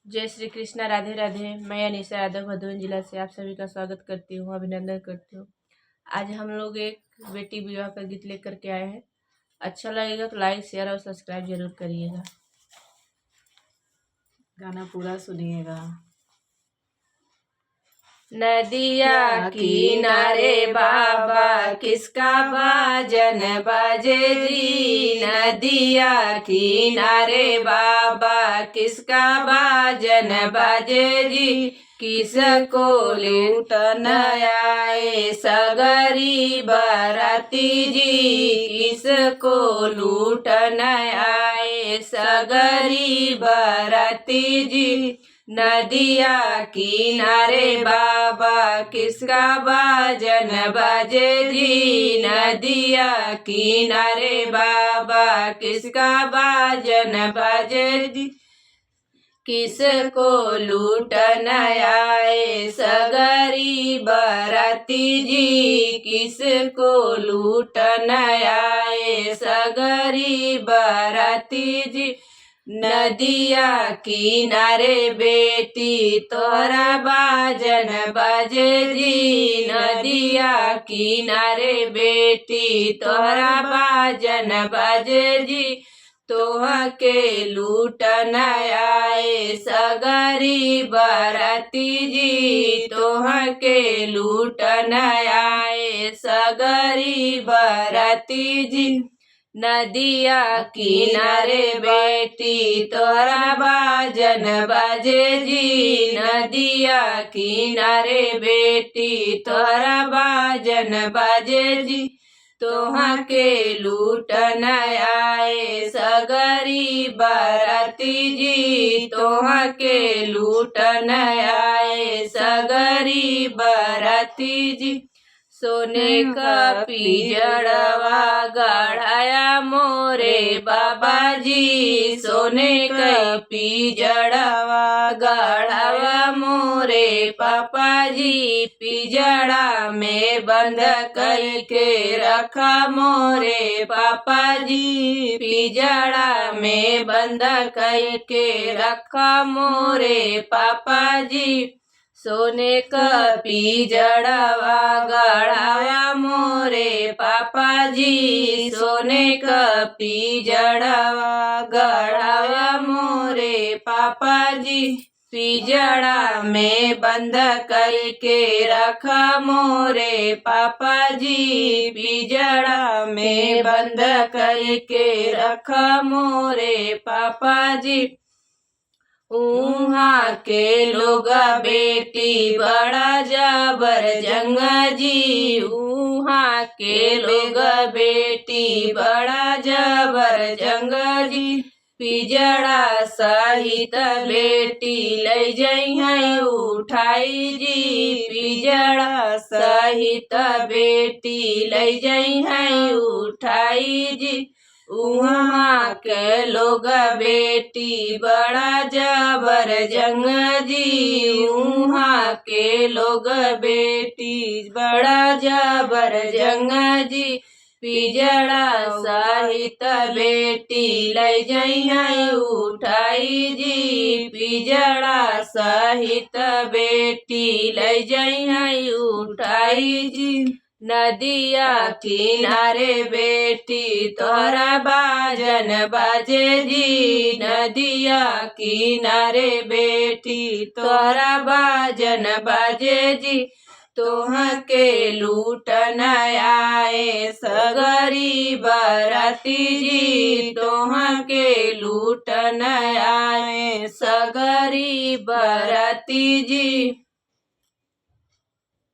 जय श्री कृष्णा, राधे राधे। मैं अनिशा यादव भदोही जिला से आप सभी का स्वागत करती हूँ, अभिनंदन करती हूँ। आज हम लोग एक बेटी विवाह का गीत लेकर के आए हैं। अच्छा लगेगा तो लाइक शेयर और सब्सक्राइब जरूर करिएगा। गाना पूरा सुनिएगा। नदिया किनारे बाबा किसका बाजन बाजे जी। नदिया किनारे बाबा किसका बाजन बाजे जी। किसको लूटन आए सगरी बराती जी। किसको लूटन आए सगरी बराती जी। नदिया किनारे बाबा किसका बाजन बाजे जी। नदिया किनारे बाबा किसका बाजन बाजे जी। किसको लूटन आए सगरी बराती जी। किसको लूटन आए सगरी बराती जी। नदिया किनारे बेटी तोरा बाजन बाजे जी। नदिया किनारे बेटी तोरा बाजन बाजे जी। तोह के लूटन आए सगरी बराती जी। तोह के लूटन आए सगरी बराती जी। नदिया किनारे बेटी तोरा बाजन बाजे जी। नदिया किनारे बेटी तोरा बाजन बाजे जी। तोहा के लूटन आए सगरी बराती जी। तोहा के लूटन आए सगरी बराती जी। सोने का पिजड़वा गढ़ाया मोरे बाबा जी। सोने का पिजड़वा गढ़ावा मोरे पापा जी। पिजड़ा में बंद करके रखा मोरे पापा जी। पिजड़ा में बंद करके रखा मोरे पापा जी। सोने का पिजड़वा गढ़ाया मोरे पापा जी। सोने का पिजड़वा गढ़ाया मोरे पापा जी। पिजड़ा में बंद करके रखा मोरे पापा जी। पिजड़ा में बंद करके रखा मोरे पापा जी। उहाँ के लोग बेटी बड़ा जबर जंग जी। उहाँ के लोग बेटी बड़ा जबर जंग जी। पिजड़ा सहित बेटी ले जइहै उठाई जी। पिजड़ा सहित बेटी ले जइहै उठाई जी। उहाँ के लोग बेटी बड़ा जबर जंग जी। उहाँ के लोग बेटी बड़ा जबर जंग जी। पिजड़ा सहित बेटी ले जइहै उठाई जी। पिजड़ा सहित बेटी ले जइहै उठाई जी। नदिया किनारे बेटी तोरा बाजन बाजे जी। नदिया किनारे बेटी तोरा बाजन बाजे जी। तोह के लूटन आए सगरी बराती जी। तोह के लूटन आए सगरी बराती जी।